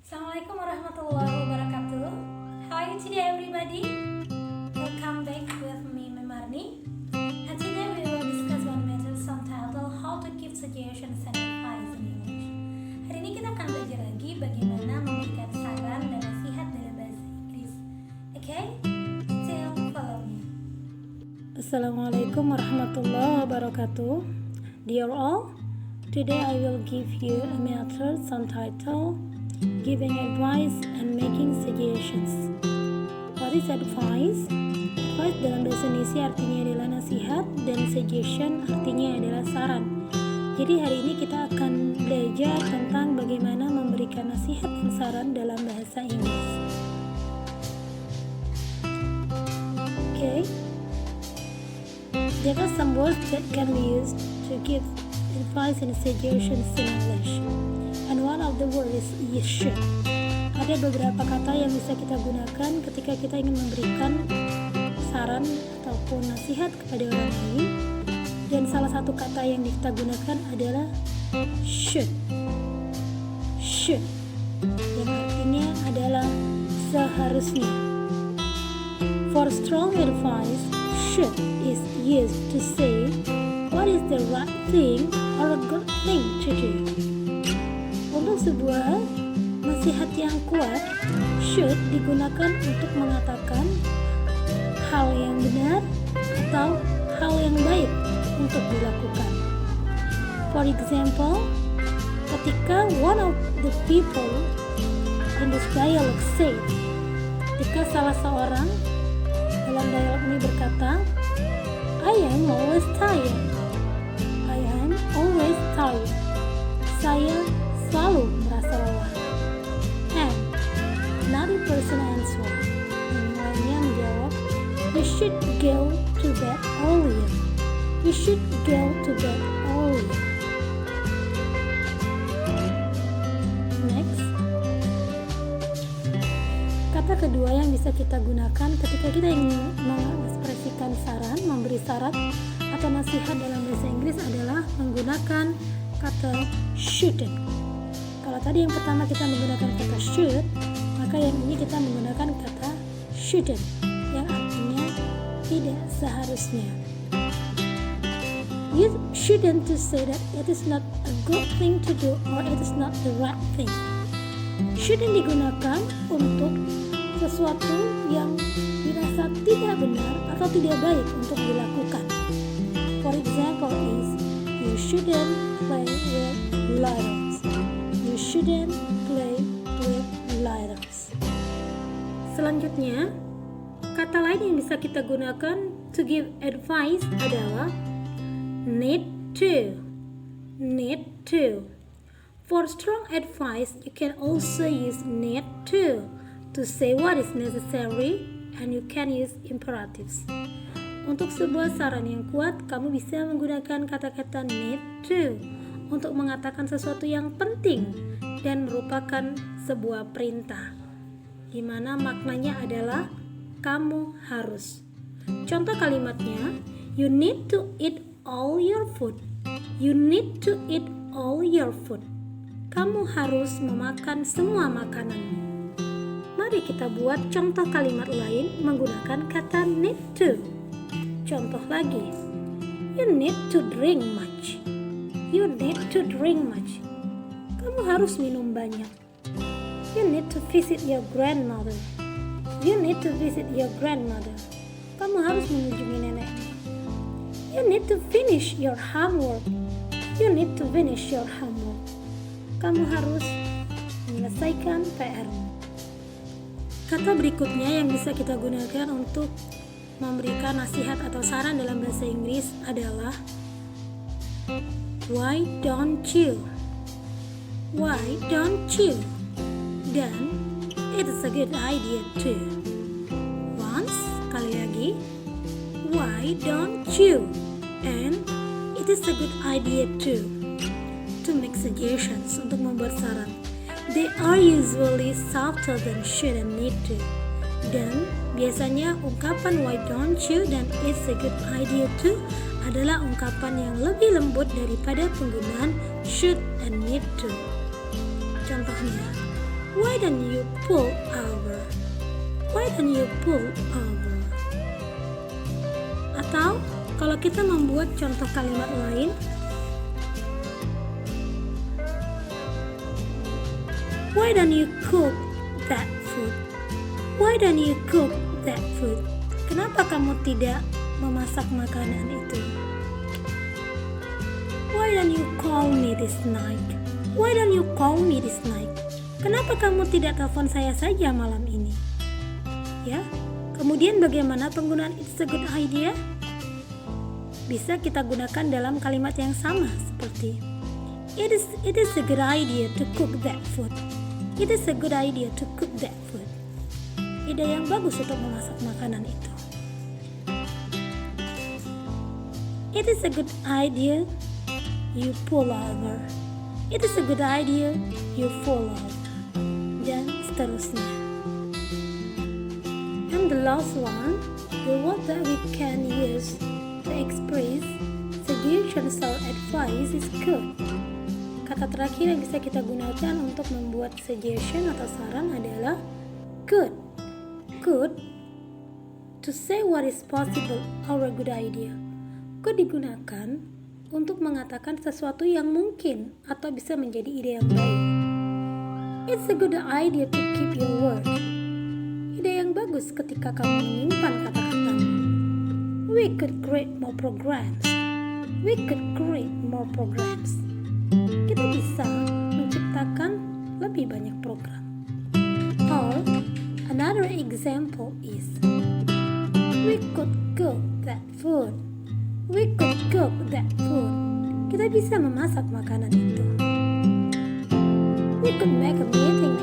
Assalamualaikum warahmatullahi wabarakatuh. How are you today, everybody? Welcome back with me, Memarni. And today we will discuss one method subtitled How to Give Suggestions and Advice in English. Hari ini kita akan belajar lagi bagaimana memberikan saran dan nasihat dalam bahasa Inggris. Okay? Still follow me. Assalamualaikum warahmatullahi wabarakatuh. Dear all, today I will give you a method subtitled Giving Advice and Making Suggestions. What is advice? Advice dalam bahasa Indonesia artinya adalah nasihat dan suggestion artinya adalah saran. Jadi hari ini kita akan belajar tentang bagaimana memberikan nasihat dan saran dalam bahasa Inggris. Okay. There are some words that can be used to give advice and suggestions in English. And one of the words is you should. Ada beberapa kata yang bisa kita gunakan ketika kita ingin memberikan saran ataupun nasihat kepada orang lain. Dan salah satu kata yang kita gunakan adalah should. Should, yang artinya adalah seharusnya. For strong advice, should is used to say what is the right thing or a good thing to do. Untuk sebuah nasihat yang kuat, should digunakan untuk mengatakan hal yang benar atau hal yang baik untuk dilakukan. For example, ketika one of the people in this dialogue said, ketika salah seorang dalam dialog ini berkata, I am always tired. I am always tired. Saya selalu merasa lelah. And another person answered, yang lainnya menjawab, you should go to bed earlier. You should go to bed earlier. Next, kata kedua yang bisa kita gunakan ketika kita ingin mengekspresikan saran, memberi saran atau nasihat dalam bahasa Inggris adalah menggunakan kata shouldn't. Kalau tadi yang pertama kita menggunakan kata should, maka yang ini kita menggunakan kata shouldn't, yang artinya tidak seharusnya. You shouldn't to say that it is not a good thing to do or it is not the right thing. Shouldn't digunakan untuk sesuatu yang dirasa tidak benar atau tidak baik untuk dilakukan. For example is, you shouldn't play with lighters. You shouldn't play with lighters. Selanjutnya, kata lain yang bisa kita gunakan to give advice adalah need to. Need to. For strong advice, you can also use need to say what is necessary, and you can use imperatives. Untuk sebuah saran yang kuat, kamu bisa menggunakan kata-kata need to untuk mengatakan sesuatu yang penting dan merupakan sebuah perintah, di mana maknanya adalah kamu harus. Contoh kalimatnya, you need to eat all your food. You need to eat all your food. Kamu harus memakan semua makananmu. Mari kita buat contoh kalimat lain menggunakan kata need to. Contoh lagi, you need to drink much. You need to drink much. Kamu harus minum banyak. You need to visit your grandmother. You need to visit your grandmother. Kamu harus mengunjungi nenekmu. You need to finish your homework. You need to finish your homework. Kamu harus menyelesaikan PR-mu. Kata berikutnya yang bisa kita gunakan untuk memberikan nasihat atau saran dalam bahasa Inggris adalah why don't you? Why don't you? Dan it is a good idea too. Once, sekali lagi, why don't you? And it is a good idea too. To make suggestions, untuk membuat saran. They are usually softer than should and need to. Dan biasanya ungkapan why don't you dan it's a good idea too adalah ungkapan yang lebih lembut daripada penggunaan should and need to. Contohnya, Why don't you pull over? Why don't you pull over? Atau kalau kita membuat contoh kalimat lain, why don't you cook that food? Why don't you cook that food? Kenapa kamu tidak memasak makanan itu? Why don't you call me this night? Why don't you call me this night? Kenapa kamu tidak telepon saya saja malam ini? Ya, kemudian bagaimana penggunaan it's a good idea? Bisa kita gunakan dalam kalimat yang sama seperti it is a good idea to cook that food. It is a good idea to cook that food. Ide yang bagus untuk memasak makanan itu. It is a good idea you pull over. It is a good idea you fall over. Dan seterusnya. And the last one, the word that we can use to express suggestions or advice is could. Kata terakhir yang bisa kita gunakan untuk membuat suggestion atau saran adalah could. Could, to say what is possible or a good idea. Could digunakan untuk mengatakan sesuatu yang mungkin atau bisa menjadi ide yang baik. It's a good idea to keep your word. Ide yang bagus ketika kamu menyimpan kata-katamu. We could create more programs. We could create more programs. Kita bisa menciptakan lebih banyak program. Or another example is we could cook that food. We could cook that food. Kita bisa memasak makanan itu. We could make a meeting